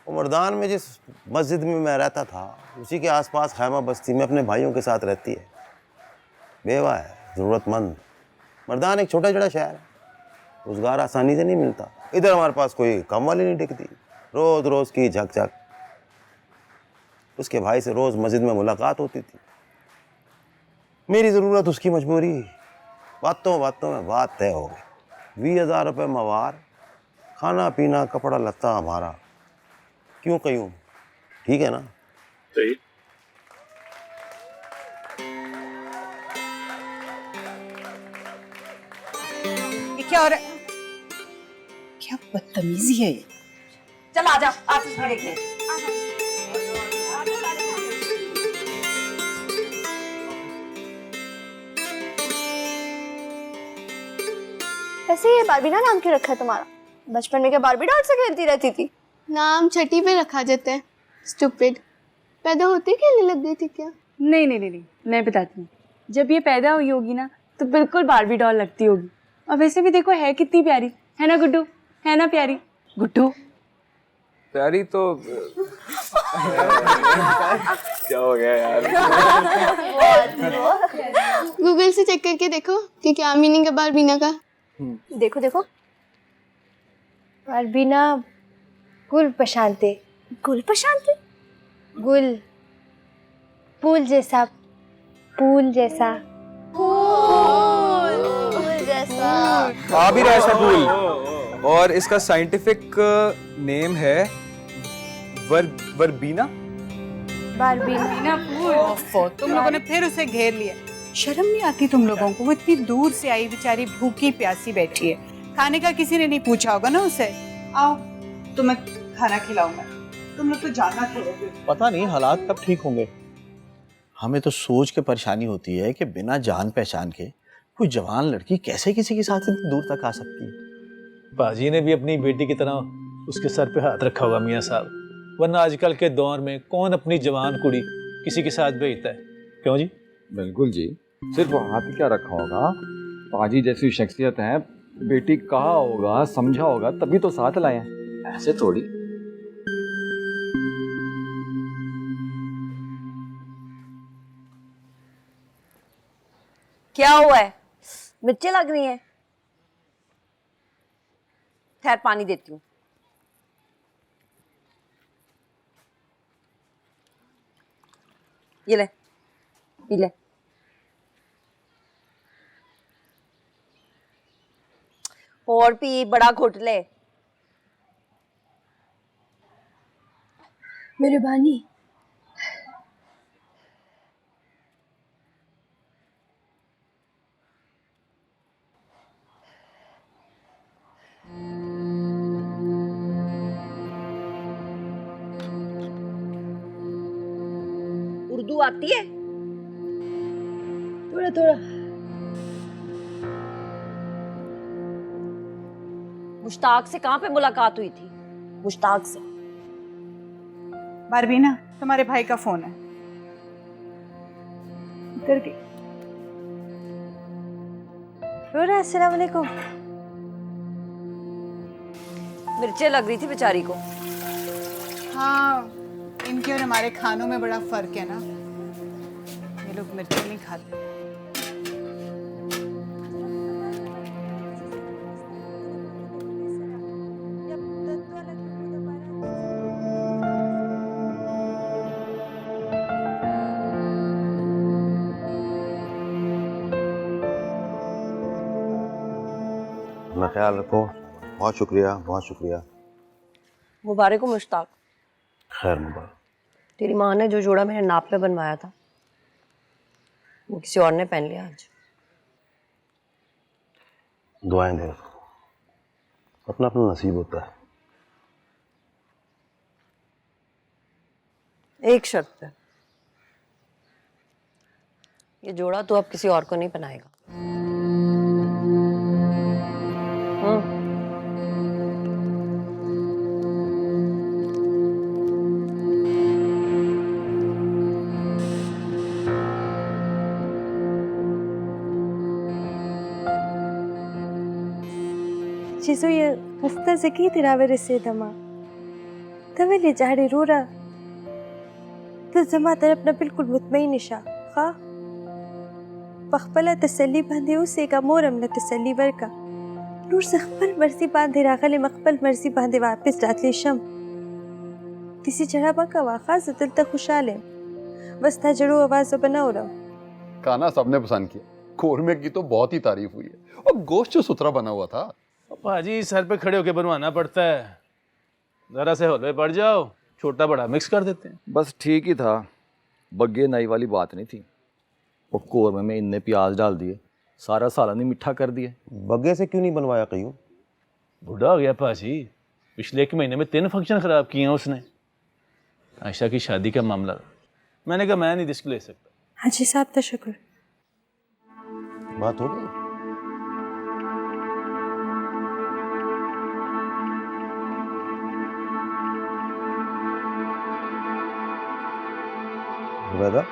वो मर्दान में जिस मस्जिद में मैं रहता था उसी के आसपास खैमा बस्ती में अपने भाइयों के साथ रहती है। बेवा है, ज़रूरतमंद। मर्दान एक छोटा छोटा शहर है, रोजगार आसानी से नहीं मिलता। इधर हमारे पास कोई काम वाली नहीं टिकती, रोज रोज की झक झक। उसके भाई से रोज मस्जिद में मुलाकात होती थी। मेरी ज़रूरत, उसकी मजबूरी, बातों बातों में बात तय हो गई। 20,000 रुपये मवार, खाना पीना कपड़ा लत्ता हमारा। क्यों कयूं, ठीक है ना? सही। ये क्या हो रहा है? क्या बदतमीजी है ये। चल आजा, आज इसमें देखते हैं। वैसे ये बारबीना नाम क्यों रखा है तुम्हारा? बचपन में क्या बारबी डॉल से खेलती रहती थी? नाम छठी पे रखा जाता है। स्टूपिड। पैदा होते खेलने लग गई थी क्या? नहीं, मैं बताती हूँ। जब ये पैदा हुई होगी ना तो बिल्कुल बारबी डॉल लगती होगी। और वैसे भी देखो है कितनी प्यारी, है ना गुड्डू? है ना प्यारी गुड्डू? प्यारी तो क्या हो गया यार? गूगल से चेक करके देखो कि क्या मीनिंग है बारबीना का। देखो देखो, बारबीना गुल पशानते। गुल पशानते? गुल, फूल जैसा, फूल जैसा, फूल जैसा। आ भी रहा है ऐसा फूल। और इसका साइंटिफिक नेम है वर्बीना। बारबीना फूल। ओफो, तुम लोगों ने फिर उसे घेर लिया। शर्म नहीं आती तुम लोगों को? वो इतनी दूर से आई, बेचारी भूखी प्यासी बैठी है। खाने का किसी ने नहीं पूछा होगा ना उसे। आओ तुम्हें खाना खिलाऊंगा। तुम लोग तो जानना छोड़ोगे। पता नहीं हालात कब ठीक होंगे। हमें तो सोच के परेशानी होती है कि बिना जान पहचान के कोई जवान लड़की कैसे किसी के साथ इतनी दूर तक आ सकती है। बाजी ने भी अपनी बेटी की तरह उसके सर पे हाथ रखा होगा मियाँ साहब, वरना आजकल के दौर में कौन अपनी जवान कुड़ी किसी के साथ भेजता है? क्यों जी? बिल्कुल जी, सिर्फ वो हाथ ही क्या रखा होगा। पाजी जैसी शख्सियत है, बेटी कहा होगा समझा होगा तभी तो साथ लाए हैं, ऐसे थोड़ी। क्या हुआ है? मिर्चें लग रही हैं? ठहर, पानी देती हूँ। ये ले, पी ले। और पी, बड़ा घुट ले। मेरे बानी, उर्दू आती है? थोड़ा थोड़ा। मुश्ताक से कहाँ पे मुलाकात हुई थी? मुश्ताक से। बारबीना, तुम्हारे भाई का फोन है। करके अस्सलाम वालेकुम। मिर्चें लग रही थी बेचारी को। हाँ, इनके और हमारे खानों में बड़ा फर्क है ना। ये लोग मिर्चें नहीं खाते। अपना ख्याल रखो। बहुत शुक्रिया, बहुत शुक्रिया। मुबारक हो मुश्ताक। खैर मुबारक। तेरी माँ ने जो जोड़ा मेरे नाप पे बनवाया था वो किसी और ने पहन लिया आज। दुआएं दो, अपना अपना नसीब होता है। एक शर्त पे, ये जोड़ा तो अब किसी और को नहीं पहनाएगा। चीज़ों ये हस्ता से की तिरावे रिसे दमा तवेली जाड़ी रूरा तो जमा तरफना बिल्कुल मुतमईन निशा खा पखपला तसल्ली बांधे उसे का मोरम न तसल्ली वर्का नूर से खपल मर्जी बांधे रागले मखपल मर्जी बांधे वापस रातले शम किसी जगह बका वाखा दिल तक खुशहाल है बस था जड़ो आवाज बनाओ रहा। खाना सबने पसंद किया, कोरमे की तो बहुत ही तारीफ हुई है और गोश्त जो सुथरा बना हुआ था। भाजी सर पे खड़े होके बनवाना पड़ता है, जरा से हौले पड़ जाओ, छोटा बड़ा मिक्स कर देते हैं। बस ठीक ही था, बग्गे नाई वाली बात नहीं थी। वो कोरमे में इतने प्याज डाल दिए, सारा सालन ही मिठा कर दिए। बग्गे से क्यों नहीं बनवाया कयूं? बूढ़ा हो गया पाजी, पिछले एक महीने में 3 फंक्शन खराब किए हैं उसने। आयशा की शादी का मामला, मैंने कहा मैं नहीं रिस्क ले सकता। हाजी साहब तशक्कुर। बात हो गई? जुबैदा,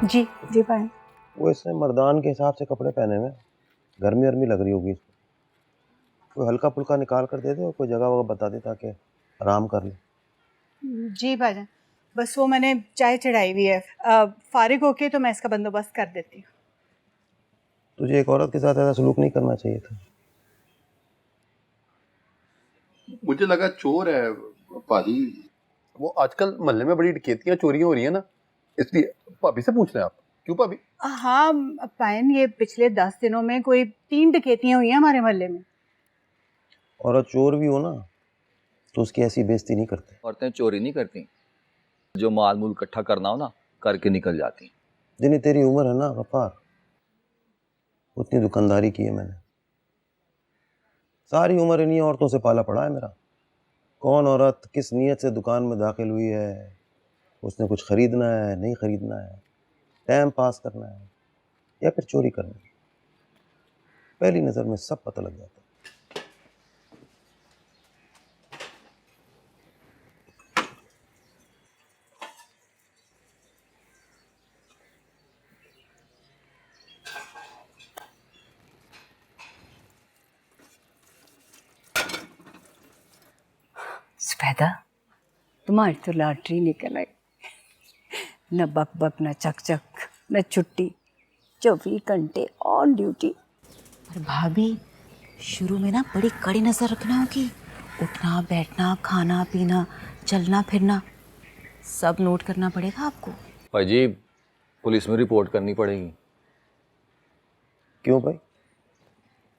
जी जी भाई। वो इसने मर्दान के हिसाब से कपड़े पहने हुए, गर्मी वर्मी लग रही होगी इसको, कोई हल्का फुल्का निकाल कर दे दे और कोई जगह वगह बता दे ताकि आराम कर ले। जी भाईजान, बस वो मैंने चाय चढ़ाई हुई है, फारिग होके तो मैं इसका बंदोबस्त कर देती हूँ। तुझे एक औरत के साथ ऐसा सलूक नहीं करना चाहिए था। मुझे लगा चोर है पाजी, वो आजकल मोहल्ले में बड़ी डकैतियां चोरियां हो रही है ना, इसलिए भाभी से पूछ रहे हैं आप। क्यों भाभी? हाँ पायन, ये पिछले 10 दिनों में कोई 3 डकैतियां हुई हैं हमारे मोहल्ले में। औरत चोर भी हो ना तो उसकी ऐसी बेइज्जती नहीं करते। औरतें चोरी नहीं करती, जो माल मूल इकट्ठा करना हो ना करके निकल जाती। जितनी तेरी उम्र है ना गफ्फार, उतनी दुकानदारी की है मैंने। सारी उम्र इन्हीं औरतों से पाला पड़ा है मेरा। कौन औरत किस नीयत से दुकान में दाखिल हुई है, उसने कुछ ख़रीदना है नहीं ख़रीदना है, टाइम पास करना है या फिर चोरी करना है, पहली नज़र में सब पता लग जाता है। जुबैदा, तुम्हारी तो लॉटरी निकल आई। न बक बक, न चक चक, न छुट्टी, 24 घंटे ऑन ड्यूटी। पर भाभी, शुरू में ना बड़ी कड़ी नजर रखना होगी। उठना बैठना, खाना पीना, चलना फिरना सब नोट करना पड़ेगा आपको। भाई जी, पुलिस में रिपोर्ट करनी पड़ेगी। क्यों भाई?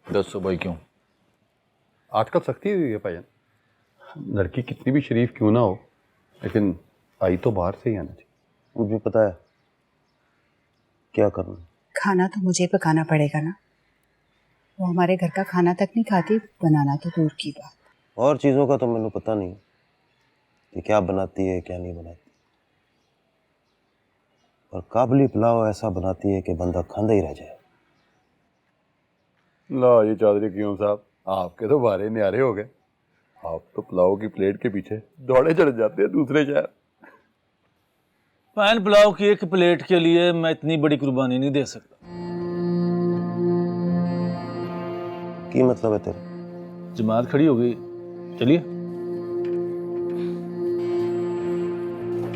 दसो भाई क्यों? आजकल सख्ती हुई है भाईजान, लड़की कितनी भी शरीफ क्यों ना हो, लेकिन आई तो बाहर से ही आना चाहिए। मुझे पता है क्या करना। खाना तो मुझे पकाना पड़ेगा ना, वो हमारे घर का खाना तक नहीं खाती, बनाना तो दूर की बात। और चीज़ों का तो मैंने पता नहीं कि क्या बनाती है क्या नहीं बनाती, और काबली पुलाव ऐसा बनाती है कि बंदा खांदा ही रह जाए। लो ये चौधरी क्यों साहब, आपके तो बारे न्यारे हो गए। आप तो पुलाव की प्लेट के पीछे दौड़े चढ़ जाते हैं दूसरे शहर। पायन, पुलाव की एक प्लेट के लिए मैं इतनी बड़ी कुर्बानी नहीं दे सकता। की मतलब है तेरा? जमात खड़ी हो गई, चलिए।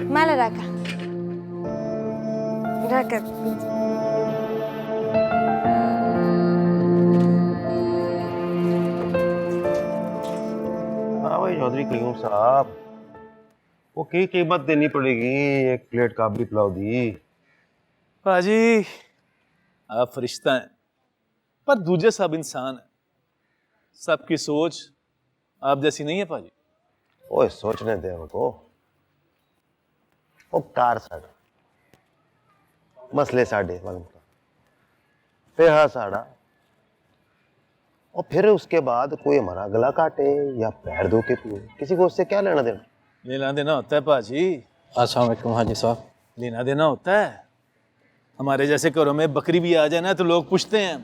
माला राका राका। हाँ भाई चौधरी क्यों साहब, वो की कीमत देनी पड़ेगी एक प्लेट काबली पुलाव दी। पाजी, आप फरिश्ता हैं पर दूजे सब इंसान हैं। सबकी सोच आप जैसी नहीं है पाजी। ओए सोचने दे उनको, वो कार साड़ा मसले साढ़े पेहा साड़ा, और फिर उसके बाद कोई हमारा गला काटे या पैर धो के पिए, किसी को उससे क्या लेना देना? लेना देना होता है पाजी। अस्सलाम वालेकुम हाजी साहब। लेना देना होता है। हमारे जैसे घरों में बकरी भी आ जाए ना तो लोग पूछते हैं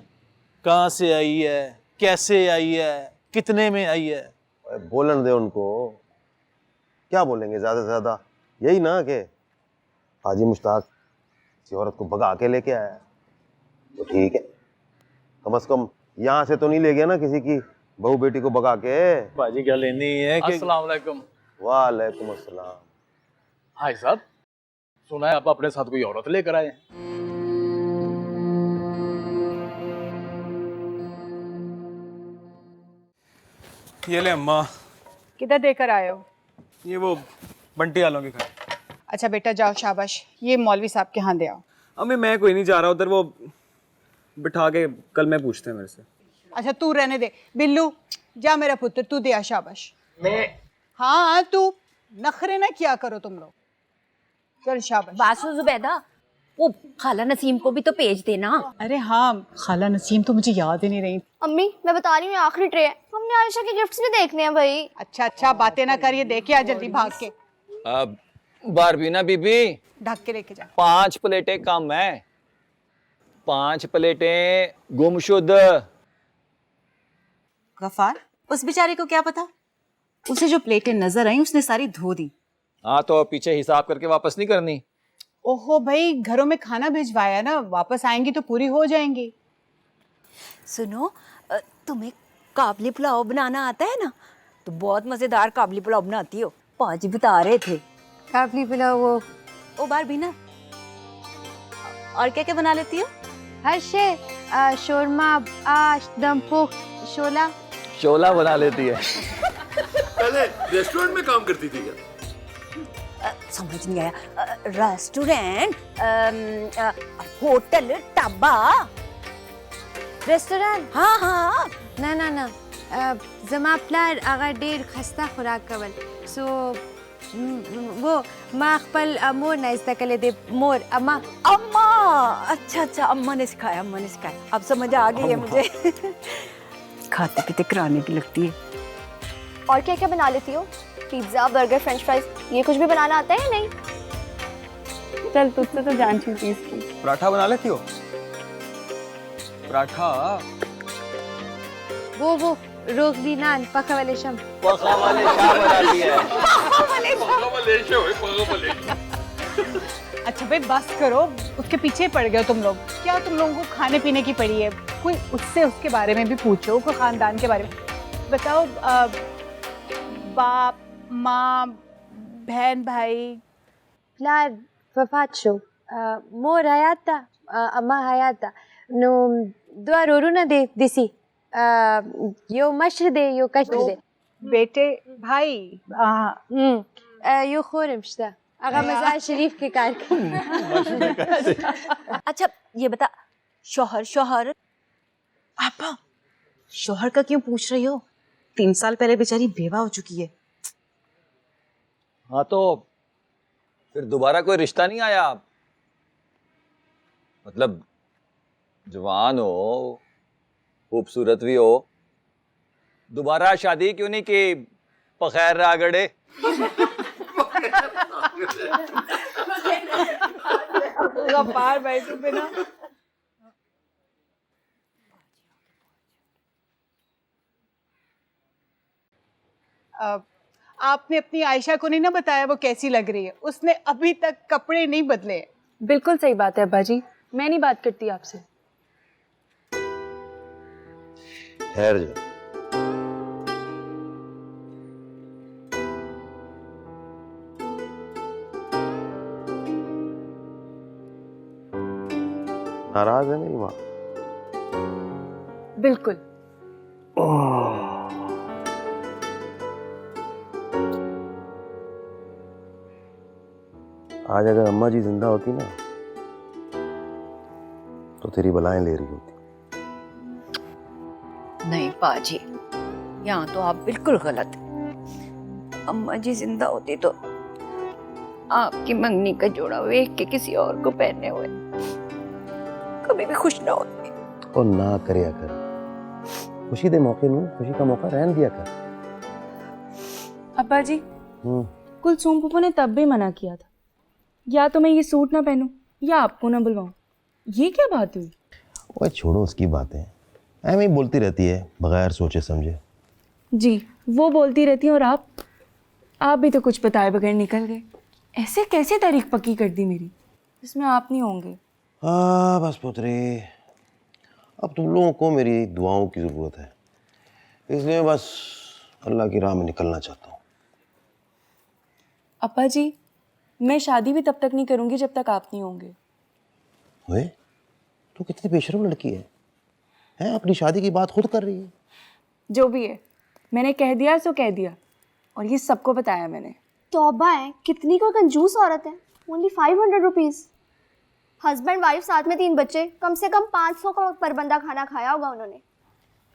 कहाँ से आई है, कैसे आई है, कितने में आई है। बोलन दे उनको, क्या बोलेंगे ज़्यादा से ज़्यादा यही ना कि हाजी मुश्ताक किसी औरत को भगा के लेके आया, तो ठीक है, कम से कम यहाँ से तो नहीं ले गया ना किसी की बहू बेटी को भगा के। पाजी क्या लेनी है कि... अस्सलाम वालेकुम। वालेकुम अस्सलाम। हाय साहब, सुना है आप अपने साथ कोई औरत लेकर आए हैं। ये ले अम्मा, किधर देकर आए हो? ये वो बंटी वालों के घर। अच्छा बेटा जाओ, शाबाश। ये मौलवी साहब के यहाँ दे आओ। अम्मी मैं कोई नहीं जा रहा उधर, वो बिठा के कल मैं पूछते हैं मेरे से। अच्छा तू रहने दे। बिल्लू जा मेरा पुत्र, तू दे आ, शाबाश। हाँ तू नखरे ना किया करो तुम लोग। चल शाबाश। बासु जुबैदा, वो खाला नसीम को भी तो भेज देना। अरे हाँ खाला नसीम तो मुझे याद ही नहीं रही। अम्मी मैं बता रही हूँ, ये आखिरी ट्रे है, हमने आयशा के गिफ्ट्स भी देखने हैं भाई। अच्छा अच्छा बातें ना करिए, देखे आ जल्दी भाग के। अब बारबीना बीबी, ढक के लेके जा। 5 प्लेटें कम है, 5 प्लेटें गुमशुद। गफार, उस बेचारे को क्या पता, उसे जो प्लेटें नजर आई उसने सारी धो दी। हाँ तो पीछे हिसाब करके वापस नहीं करनी। ओहो भाई, घरों में खाना भिजवाया ना, वापस आएंगी तो पूरी हो जाएंगी। सुनो, तुम्हें काबली पुलाव बनाना आता है ना? तो बहुत मजेदार काबली पुलाव बनाती हो, पाजी बता रहे थे। काबली पुलाव ओ बारबीना, और क्या क्या बना लेती हो? हर शे, शोरमा, आश, दमपुख, शोला। शोला बना लेती है। पहले रेस्टोरेंट में काम करती थी क्या? समझ नहीं आया। Restaurant, hotel, dhaba, restaurant? हाँ हाँ। ना ना ना, जमा प्लान अगर डेर खस्ता खुराक कवल सो वो माँ खपल मोर ना इस्तेकले दे मोर अम्मा। अम्मा, अच्छा अच्छा, अम्मा ने सिखाया, अम्मा ने सिखाया, अब समझ आ गई है मुझे। खाते पीते कराने की लगती है। और क्या क्या बना लेती हो? पिज्जा, बर्गर, फ्रेंच फ्राइज, ये कुछ भी बनाना आता है या नहीं? चल तुझसे तो जान छूटी इसकी। पराठा बना लेती हो? पराठा? वो रोगली नान पका वाले शम। पका वाले शाह बनाती है। अच्छा भाई बस करो, उसके पीछे पड़ गए हो तुम लोग। क्या तुम लोगों को खाने पीने की पड़ी है? कोई उससे उसके बारे में भी पूछो, कोई खानदान के बारे में बताओ। बाप माँ बहन भाई? प्लान वफात शो, मोर हयाता, अम्मा हयाता नो दुआ रोरू ना दे दिसी, यो मशर दे यो कशर दे बेटे भाई। यो खोरमश्ता अगर मज़ार शरीफ के कार। अच्छा ये बता, शौहर आपा, शौहर का क्यों पूछ रही हो? 3 साल पहले बेचारी बेवा हो चुकी है। हाँ तो फिर दोबारा कोई रिश्ता नहीं आया? मतलब जवान हो, खूबसूरत भी हो, दोबारा शादी क्यों नहीं की बगैर रागड़े? गफ्फार भाई तुम बिना। आपने अपनी आयशा को नहीं ना बताया वो कैसी लग रही है? उसने अभी तक कपड़े नहीं बदले। बिल्कुल सही बात है अब्बा जी, मैं नहीं बात करती आपसे। ठहर जा। नाराज है मेरी माँ? बिल्कुल। आज अगर अम्मा जी जिंदा होती ना तो तेरी बलाएं ले रही होती। नहीं पाजी, यहाँ तो आप बिल्कुल गलत हैं। अम्मा जी जिंदा होती तो आपकी मंगनी का जोड़ा वेख के किसी और को पहने हुए कभी भी खुश ना होती। और ना करया कर, खुशी दे मौके में खुशी का मौका रहन दिया कर। अब्बा जी, कुलसूम फूफो ने तब भी मना किया था, या तो मैं ये सूट ना पहनूं या आपको ना बुलवाऊं। ये क्या बात हुई? ओए छोड़ो उसकी बातें, ऐਵੇਂ ही बोलती रहती है बगैर सोचे समझे। जी वो बोलती रहती है और आप भी तो कुछ बताए बगैर निकल गए। ऐसे कैसे तारीख पक्की कर दी मेरी? इसमें आप नहीं होंगे। हाँ बस पुत्री, अब तुम लोगों को मेरी दुआओं की ज़रूरत है, इसलिए बस अल्लाह की राह में निकलना चाहता हूँ। अप्पा जी, मैं शादी भी तब तक नहीं करूंगी जब तक आप नहीं होंगे। ओए, तू कितनी बेशर्म लड़की है, हैं? अपनी शादी की बात खुद कर रही है। जो भी है, मैंने कह दिया सो कह दिया, और ये सबको बताया मैंने। तौबा है, कितनी कोई कंजूस औरत है। Only 500 rupees. हस्बैंड वाइफ साथ में 3 बच्चे, कम से कम 500 का पर बंदा खाना खाया होगा उन्होंने।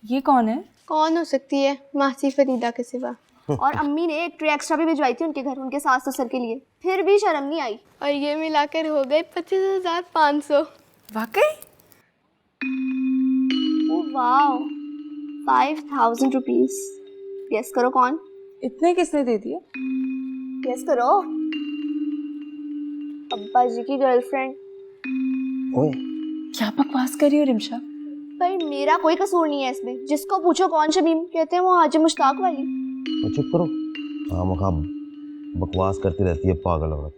ये कौन है? कौन हो सकती है, मासी फरीदा के सिवा। और अम्मी ने एक ट्रे एक्स्ट्रा भी भिजवाई थी उनके घर, उनके सास ससुर के लिए, फिर भी शर्म नहीं आई। और ये मिलाकर हो गए 25,500। वाकई? वाह, 5,000 रुपीज़। गेस करो कौन? इतने किसने दे दिए? गेस करो। अब्बा जी की गर्लफ्रेंड। ओए, क्या बकवास कर रही हो रिमशा? पर मेरा कोई कसूर नहीं है इसमें। जिसको पूछो कौन शमीम, कहते हैं वो हाजी मुश्ताक वाली। तो चुप करो, खामखा बकवास करती रहती है पागल औरत,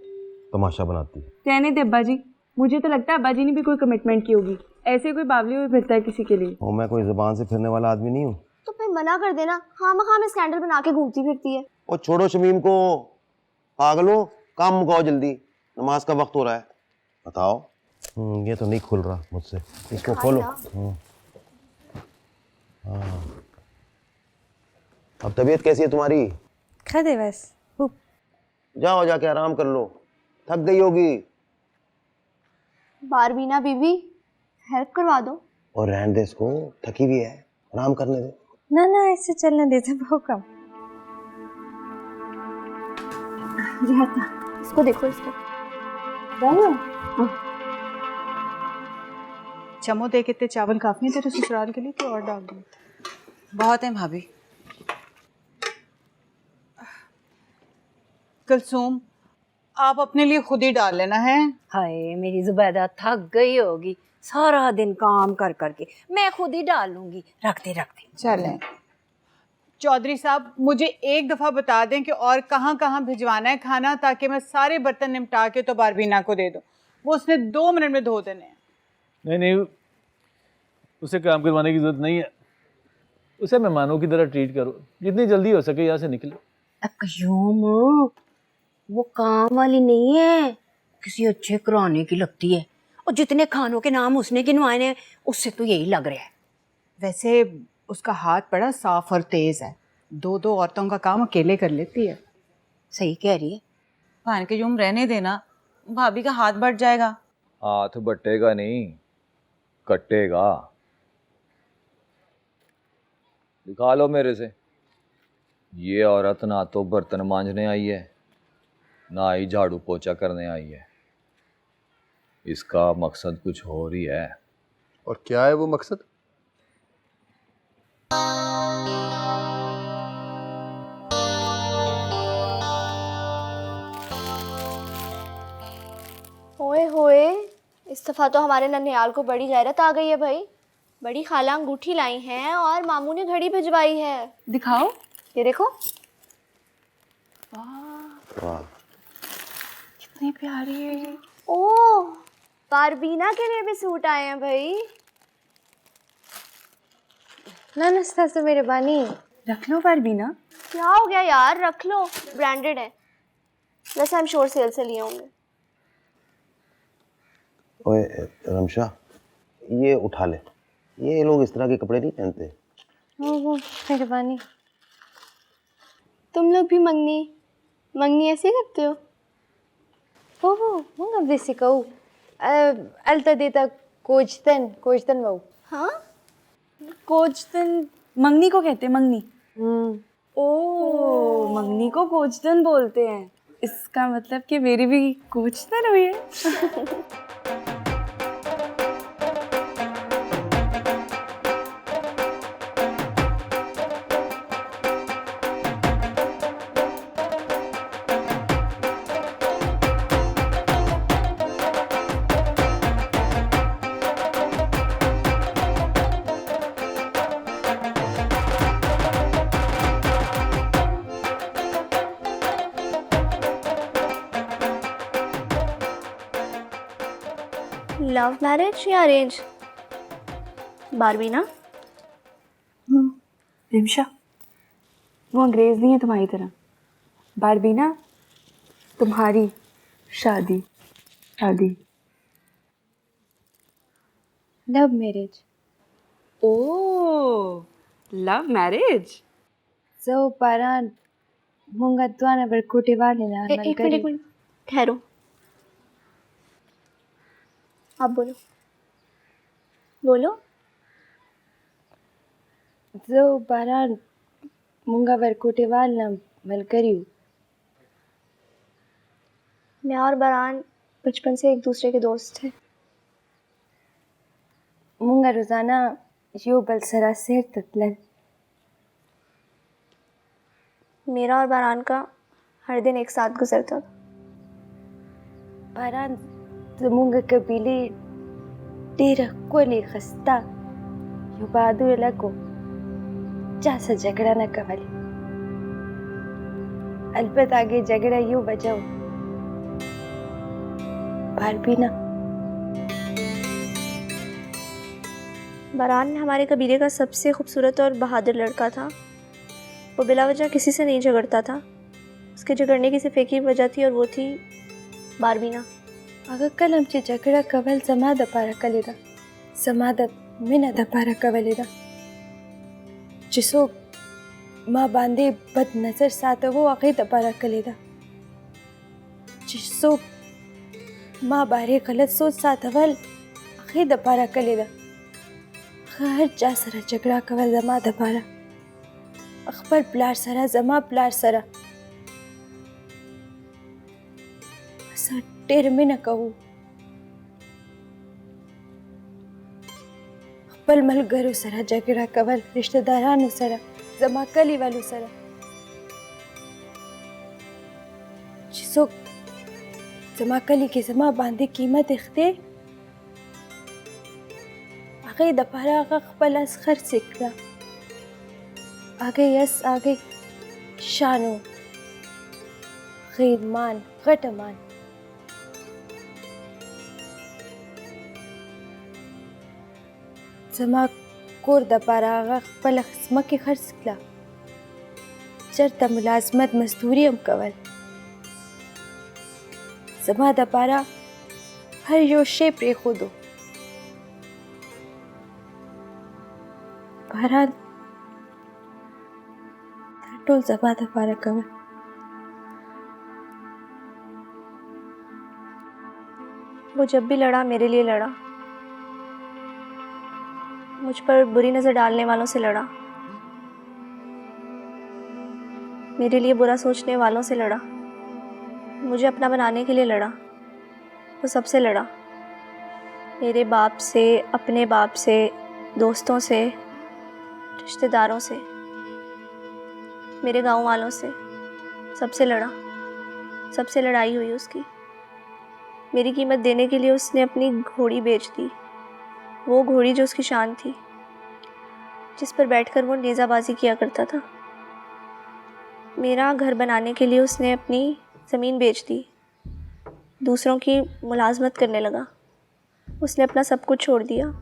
तमाशा बनाती है। रहने दे अब्बा जी, मुझे तो लगता है अब्बा जी ने भी कोई कमिटमेंट की होगी, ऐसे कोई बावली हुए फिरता है किसी के लिए। और मैं कोई जुबान से फिरने वाला आदमी नहीं हूँ। तो फिर मना कर देना, खामखा में स्कैंडल बना के घूमती फिरती है। और छोड़ो शमीम को, पागलो, काम मुकाओ जल्दी, नमाज का वक्त हो रहा है। बताओ। ये तो नहीं खुल रहा मुझसे, इसको खोलो। हाँ, अब तबीयत कैसी है तुम्हारी? खादे बस। जाओ जाके आराम कर लो, थक गई होगी। बारबीना बीबी, हेल्प करवा दो। और रहने दे इसको, थकी भी है, आराम करने दे। ना ना, ऐसे चलने देते बहुत कम। इसको देखो, इसको चमो दे कितने चावल काफी हैं तेरे ससुराल के लिए कि और डाल दूँ? बहुत है भाभी। कुलसूम, आप अपने लिए खुद ही डाल लेना है। हाय मेरी जुबैदा थक गई होगी सारा दिन काम कर करके, मैं खुद ही डाल लूंगी। रख दे। चलें चौधरी साहब, मुझे एक दफ़ा बता दें कि और कहाँ कहाँ भिजवाना है खाना, ताकि मैं सारे बर्तन निपटा के तो बारबीना को दे दूँ। वो उसने 2 मिनट में धो देने हैं। नहीं, उसे काम करवाने की जरूरत नहीं है, उसे मेहमानों की तरह ट्रीट करो, जितनी जल्दी हो सके यहाँ से निकलो। क्यों, वो काम वाली नहीं है, किसी अच्छे घराने की लगती है, और जितने खानों के नाम उसने गिनवाए हैं उससे तो यही लग रहा है। वैसे उसका हाथ बड़ा साफ और तेज है, 2 औरतों का काम अकेले कर लेती है। सही कह रही है। भान के यूं रहने देना, भाभी का हाथ बढ़ जाएगा। हाथ बटेगा नहीं, कटेगा। दिखा लो मेरे से। ये औरत ना तो बर्तन मांजने आई है, ना ही झाड़ू पोछा करने आई है। इसका मकसद कुछ और ही है। और क्या है वो मकसद? ओए होए, इस दफा तो हमारे ननिहाल को बड़ी गैरत आ गई है भाई। बड़ी खाला अंगूठी लाई हैं और मामू ने घड़ी भिजवाई है। दिखाओ। ये देखो। वाह, कितनी प्यारी है। ओह, बारबीना के लिए भी सूट आए हैं भाई। ना नाश्ता से मेरे बानी। रख लो बारबीना। क्या हो गया यार, रख लो, ब्रांडेड है। वैसे हम शोर सेल से लिए होंगे। ओए रमशा, ये उठा ले, ये लोग इस तरह के कपड़े नहीं पहनते। मेरे बानी। तुम लोग भी मंगनी ऐसे करते हो? वो देसी कहू अलता देता कोचतन वो। हाँ, कोचतन मंगनी को कहते हैं, मंगनी। ओ, मंगनी को कोचतन बोलते हैं। इसका मतलब कि मेरी भी कोचतन हुई है। लव मैरिज या अरेंज? बारबीना, रिमशा, वो अंग्रेज नहीं है तुम्हारी तरह। बारबीना तुम्हारी शादी शादी लव मैरिज ओ लव मैरिज जो पारान मुंगा द्वाना बर कोटे वाले ना एक मिनट ठहरो, आप बोलो बोलो। जो पारान मुंगा बर कोटे वाल ना मल करियो। मैं और बरान बचपन से एक दूसरे के दोस्त थे। मुंगा रोजाना यो बल सरा सेर ततलन। मेरा और बरान का हर दिन एक साथ गुजरता था। पारान जो मुंगा कबीले तेरा कोली खस्ता यो बहादुर लगो जासा झगड़ा न कवल। अलबत आगे झगड़ा यूं बजाओ बार भी ना। बरान हमारे कबीले का सबसे खूबसूरत और बहादुर लड़का था। वो बिला वजह किसी से नहीं झगड़ता था। उसके झगड़ने की सिर्फ एक ही वजह थी और वो थी बारबीना। अगर कल हमचे झगड़ा कवल जमा दपारा कलेदा समाद मिना दपारा कवलेदा जिसो माँ बांधे बद नजर साथ वो आगे दपारा कलेदा जिसो माँ बारे गलत सोच साथ अवल आगे दपारा कलेदा हर जा सरा झगड़ा कवल जमा दपारा अखबर प्लार सरा जमा प्लार सरा असा टेर में न कहूँ पल मल गरु सरा झगड़ा कवल रिश्तेदारानु सरा जमा कली वालू सरा जिसो जमा कली के जमा बांधे कीमत इख्ते आगे दपारा आगा खपल असखर सिकला आगे यस आगे शानो खीद मान गटमान जमा कोर दपारा आगा खपल खस्मा के खर सिकला चरता मुलाजमत मजदूरी हम कवल जमा दपारा हर योशे प्रे खुदो भारत टोल जमा दपारा कवल वो जब भी लड़ा मेरे लिए लड़ा। मुझ पर बुरी नज़र डालने वालों से लड़ा। मेरे लिए बुरा सोचने वालों से लड़ा। मुझे अपना बनाने के लिए लड़ा। वो सबसे लड़ा। मेरे बाप से, अपने बाप से, दोस्तों से, रिश्तेदारों से, मेरे गांव वालों से, सबसे लड़ा। सबसे लड़ाई हुई उसकी। मेरी कीमत देने के लिए उसने अपनी घोड़ी बेच दी। वो घोड़ी जो उसकी शान थी, जिस पर बैठकर वो नेज़ाबाजी किया करता था। मेरा घर बनाने के लिए उसने अपनी ज़मीन बेच दी। दूसरों की मुलाजमत करने लगा। उसने अपना सब कुछ छोड़ दिया,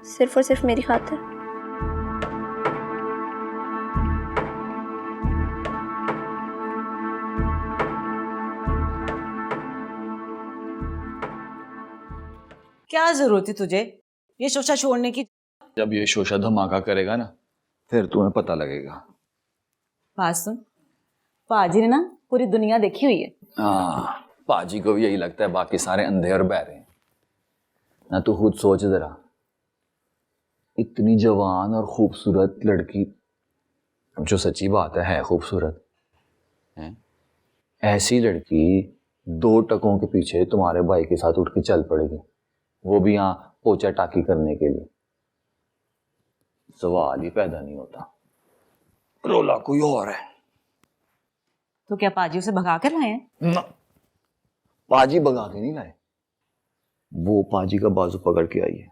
सिर्फ़ और सिर्फ मेरी खातिर। क्या जरूरत है तुझे ये शोशा छोड़ने की? जब ये शोशा धमाका करेगा ना फिर तुम्हें पता लगेगा। बात सुन, पाजी ने ना पूरी दुनिया देखी हुई है। हाँ, पाजी को भी यही लगता है, बाकी सारे अंधे और बहरे हैं ना। तू खुद सोच जरा, इतनी जवान और खूबसूरत लड़की, जो सच्ची बात है खूबसूरत है, ऐसी लड़की 2 टकों के पीछे तुम्हारे भाई के साथ उठ के चल पड़ेगी, वो भी यहाँ पोचा टाकी करने के लिए। सवाल ही पैदा नहीं होता। रोला कोई और है। तो क्या पाजी उसे भगा कर लाए हैं? ना, पाजी भगा के नहीं लाए, वो पाजी का बाजू पकड़ के आई है।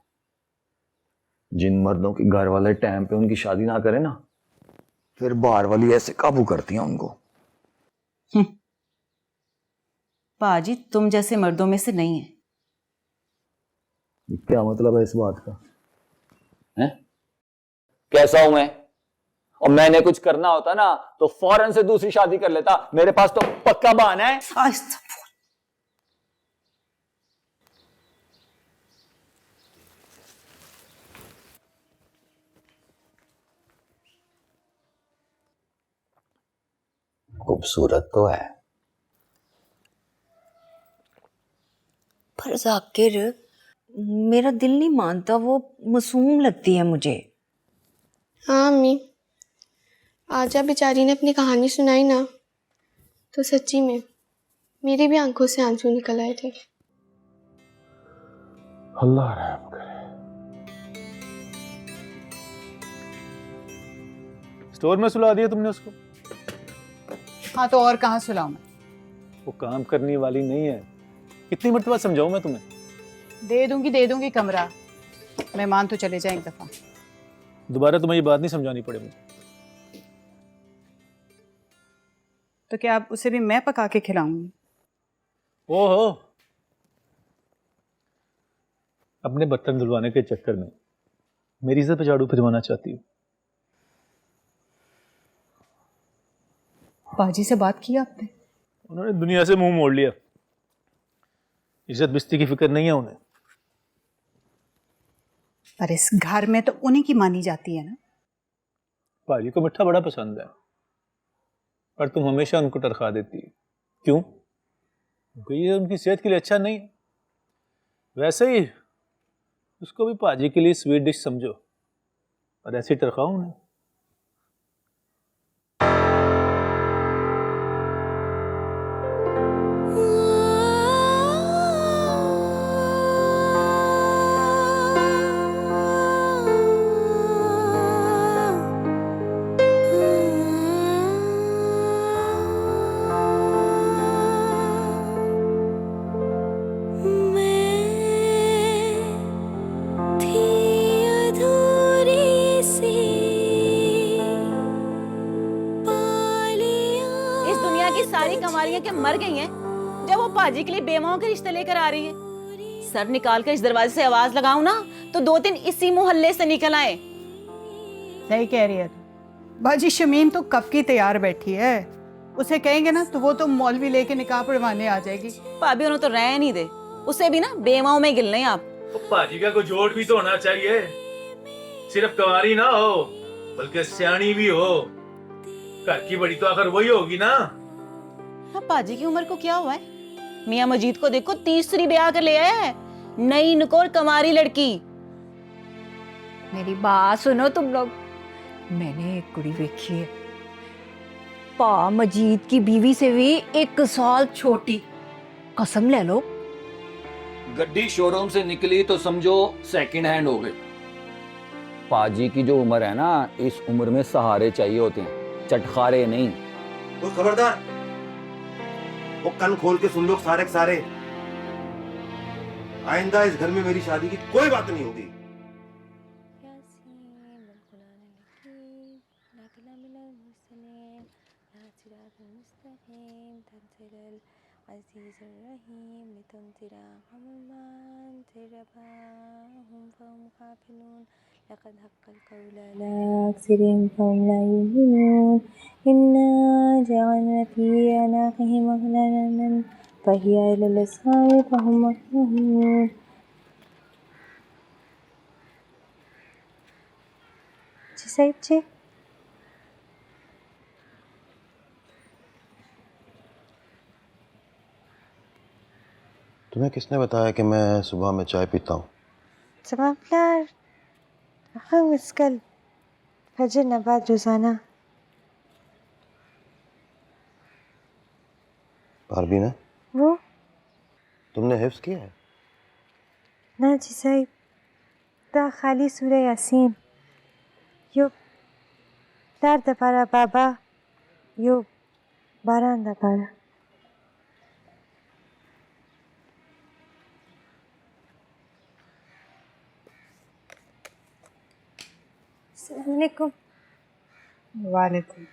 जिन मर्दों के घर वाले टाइम पे उनकी शादी ना करे ना, फिर बाहर वाली ऐसे काबू करती हैं उनको। पाजी तुम जैसे मर्दों में से नहीं है। क्या मतलब है इस बात का? हैं? कैसा हूं मैं? और मैंने कुछ करना होता ना तो फौरन से दूसरी शादी कर लेता। मेरे पास तो पक्का बहाना है। खूबसूरत तो है, पर जाकिर मेरा दिल नहीं मानता, वो मासूम लगती है मुझे। हाँ अम्मी, आज जब बेचारी ने अपनी कहानी सुनाई ना तो सच्ची में मेरी भी आंखों से आंसू निकल आए थे। अल्लाह रहम करे। स्टोर में सुला दिया तुमने उसको? हाँ तो और कहाँ सुलाऊं मैं? वो काम करने वाली नहीं है। कितनी मर्तबा समझाऊं मैं तुम्हें? दे दूंगी कमरा, मेहमान तो चले जाए एक दफा। दोबारा तुम्हें ये बात नहीं समझानी पड़े मुझे। तो क्या आप उसे भी मैं पका के खिलाऊंगी? ओहो, अपने बर्तन धुलवाने के चक्कर में मेरी इज्जत पे झाड़ू फिरवाना चाहती हूँ? बाजी से बात की आपने? उन्होंने दुनिया से मुंह मोड़ लिया। इज्जत बिस्ती की फिक्र नहीं है उन्हें। पर इस घर में तो उन्हीं की मानी जाती है ना। भाजी को मिठा बड़ा पसंद है, पर तुम हमेशा उनको टरखा देती है। क्यों? क्योंकि ये उनकी सेहत के लिए अच्छा नहीं है। वैसे ही उसको भी भाजी के लिए स्वीट डिश समझो और ऐसे ही टरखाओ उन्हें। के मर गई हैं जब वो पाजी के लिए बेमाओं के रिश्ते लेकर आ रही है। सर निकाल कर इस दरवाजे से आवाज लगाऊं ना तो 2 दिन इसी मोहल्ले से निकल आए। सही कह रही है तू। बाजी शमीम तो कब की तैयार बैठी है, उसे कहेंगे ना तो वो तो मौलवी लेके निकाह पढ़वाने आ जाएगी। भाभी उन्हें तो रह नहीं दे, उसे भी ना बेमाओं में गिल लें आप। तो पाजी का कोई जोड़ भी तो होना चाहिए, सिर्फ कवारी ना हो बल्कि सियाणी भी हो। घर की बड़ी तो आखिर वही होगी ना। हाँ, पाजी की उम्र को क्या हुआ है? मियां मजीद को देखो तीसरी ब्याह कर ले आया है, नई नकोर कमारी लड़की। मेरी बात सुनो तुम लोग, मैंने एक कुड़ी देखी है पा मजीद की बीवी से भी 1 साल छोटी, कसम ले लो। गड्डी शोरूम से निकली तो समझो सेकंड हैंड हो गई। पाजी की जो उम्र है ना, इस उम्र में सहारे चाहिए होते हैं, चटखारे नहीं। तो खबरदार, वो कान खोल के सुन लो सारे के सारे। आइंदा इस घर में मेरी शादी की कोई बात नहीं होगी। जी जी तुम्हें किसने बताया कि मैं सुबह में चाय पीता हूँ? जवाबदार मुश्किल फजर नबाद रोजाना। पारबीना, वो तुमने हिफ्ज किया है? ना जी साहिब, दा खाली सूरह यासीन यो 4 दफारा बाबा यो 12 दफारा। अस्सलामुअलैकुम। वालेकुम।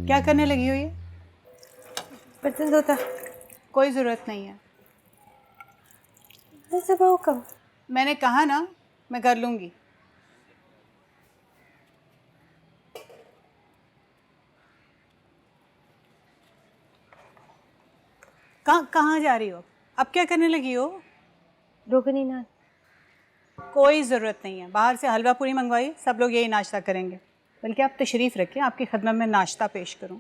क्या करने लगी हो ये? बर्तन धोता। कोई ज़रूरत नहीं है। कब? मैंने कहा ना, मैं कर लूँगी। कहाँ जा रही हो? अब क्या करने लगी हो? रोगनी नान। कोई ज़रूरत नहीं है। बाहर से हलवा पूरी मंगवाई, सब लोग यही नाश्ता करेंगे। बल्कि आप तशरीफ़ रखें, आपकी खदमत में नाश्ता पेश करूं।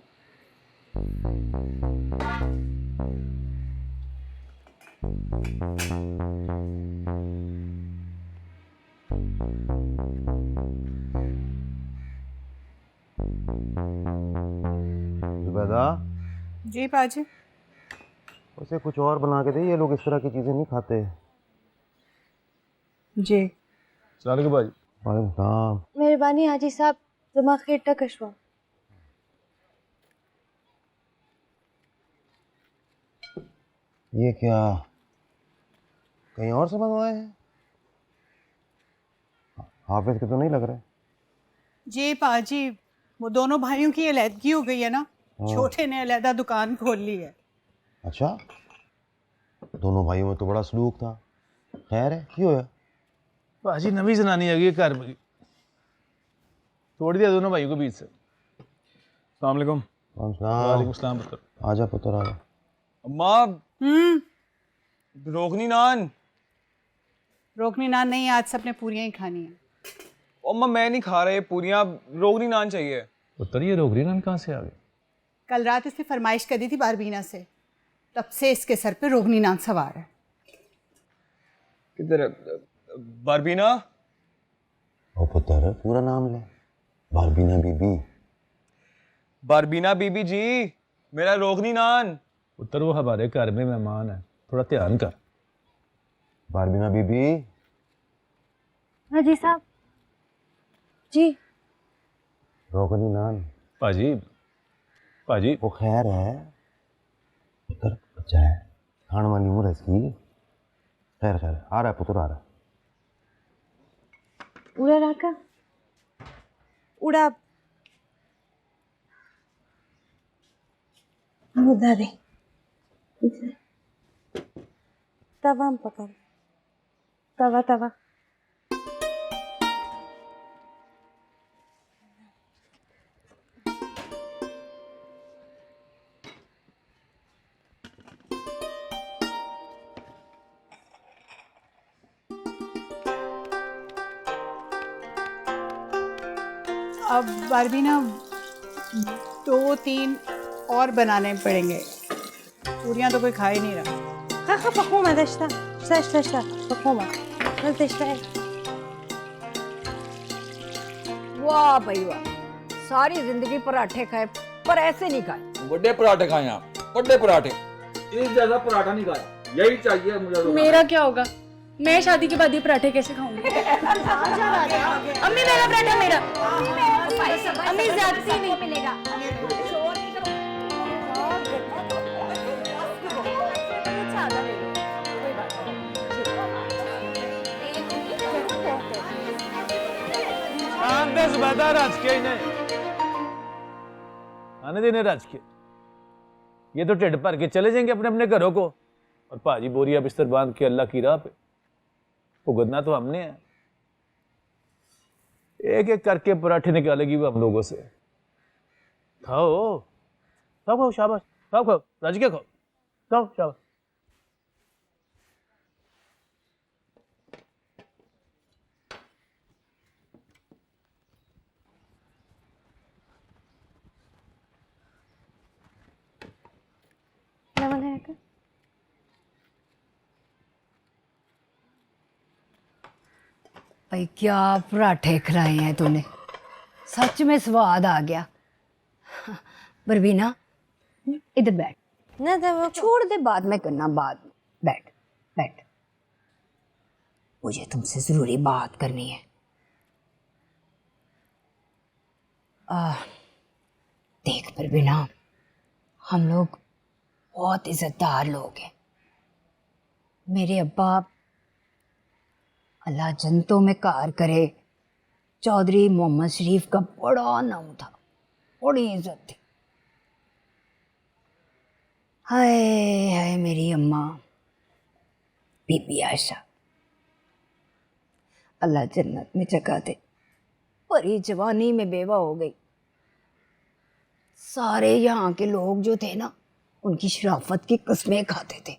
जुबैदा, जी पाजी। उसे कुछ और बना के दे, ये लोग इस तरह की चीज़ें नहीं खाते। जी। सलाम भाजी। वालेकुम सलाम। मेहरबानी हाजी साहब, जमा खेटा कशवा। ये क्या कहीं और से मंगवाए हैं? हाफिज के तो नहीं लग रहे। जी पाजी, वो दोनों भाइयों की अलहदगी हो गई है ना, छोटे ने अलहदा दुकान खोल ली है। अच्छा, दोनों भाइयों में तो बड़ा सलूक था। खैर है, क्यों है? भाजी नवी जनानी आ गई घर में, तोड़ दिया दोनों भाइयों के बीच से। अस्सलाम वालेकुम। वालेकुम सलाम पुत्र। आजा पुत्र आजा। अम्मा, रोगनी नान। रोगनी नान नहीं, आज सबने पूरियां ही खानी है। अम्मा मैं नहीं खा रहे पूरियां, रोगनी नान चाहिए। पुत्र ये रोगनी नान कहाँ से आ गई? कल रात इसने फरमाइश कर दी थी बारबीना से, तब से इसके सर पे रोगनी नान सवार है। किधर बारबीना? ओ पुत्र पूरा नाम ले। बारबीना बीबी। बारबीना बीबी जी, मेरा रोगनी नान। पुत्र वो हमारे घर में मेहमान है, थोड़ा ध्यान कर। बारबीना बीबी। हाजी साहब। जी। रोगनी नान। पाजी, पाजी वो खैर है, पुत्र बच्चा है, खाने वाली उम्र है इसकी। खैर खैर, आ रहा है पुत्र, आ रहा है। उड़ा राका उड़ा मुद्दा दे तवा हम पकड़ तवा तवा अब बारबीना 2-3 और बनाने पड़ेंगे, पूरियां तो कोई खा ही नहीं रहा। खा पकूमा दश्ता दश्ता पकूमा नल दश्ता है। वाह भाई वाह, सारी जिंदगी पराठे खाए पर ऐसे नहीं खाए। बड़े पराठे खाए आप, बड़े पराठे। इस जैसा पराठा नहीं खाया, यही चाहिए मुझे। मेरा क्या होगा? मैं शादी के बाद ये पराठे कैसे खाऊंगी? अम्मी मेरा पराठा मेरा। अम्मी ज्यादती नहीं मिलेगा। आने देने राज के, ये तो ढिड भर के चले जाएंगे अपने अपने घरों को, और भाजी बोरिया बिस्तर बांध के अल्लाह की राह पे। भुगतना तो हमने है। एक एक करके पराठे निकालेगी वो हम लोगों से। खाओ खाओ खाओ, शाबाश, खाओ खाओ राज के, खाओ खाओ, शाबाश। नमन है का भाई क्या पराठे खिलाए हैं तूने, सच में स्वाद आ गया। बरबीना इधर बैठ। ना दवा छोड़ दे, बाद में करना, बाद में। बैठ बैठ, मुझे तुमसे जरूरी बात करनी है। देख बरबीना, हम लोग बहुत इज्जतदार लोग हैं। मेरे अब्बा अल्लाह जन्नतों में कार करे, चौधरी मोहम्मद शरीफ का बड़ा नाम था, बड़ी इज्जत थी। हाय हाय मेरी अम्मा बीबी आयशा, अल्लाह जन्नत में जगह दे। बड़ी जवानी में बेवा हो गई। सारे यहाँ के लोग जो थे ना, उनकी शराफत की कस्में खाते थे।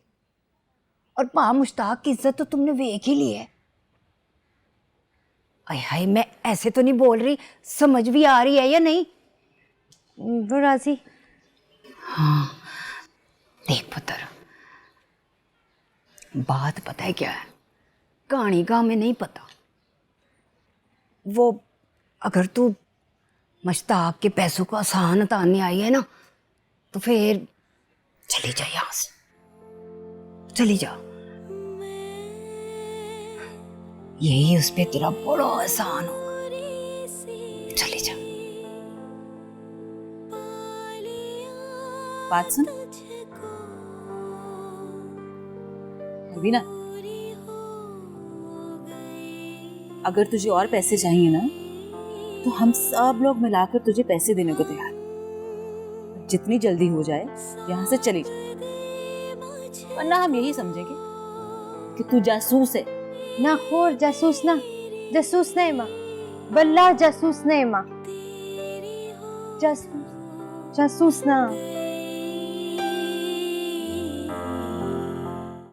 और पा मुश्ताक की इज्जत तो तुमने वेख ही ली है। आय हाय, मैं ऐसे तो नहीं बोल रही, समझ भी आ रही है या नहीं? वो राजी। हाँ देख पुत्र, बात पता है क्या है, कहानी का हमें नहीं पता। वो अगर तू मुश्ताक के पैसों को आसान तानने आई है ना, तो फिर चली जा यहाँ से, चली जा। यही उस पे तेरा बड़ा एहसान होगा। चली जा। बात सुन ना, अगर तुझे और पैसे चाहिए ना, तो हम सब लोग मिलाकर तुझे पैसे देने को तैयार। जितनी जल्दी हो जाए यहाँ से चली जा, वरना हम यही समझेंगे कि तू जासूस है। ना खोर जासूस ना, जासूस नहीं माँ, बल्ला जासूस नहीं माँ, जासूस जासूस ना।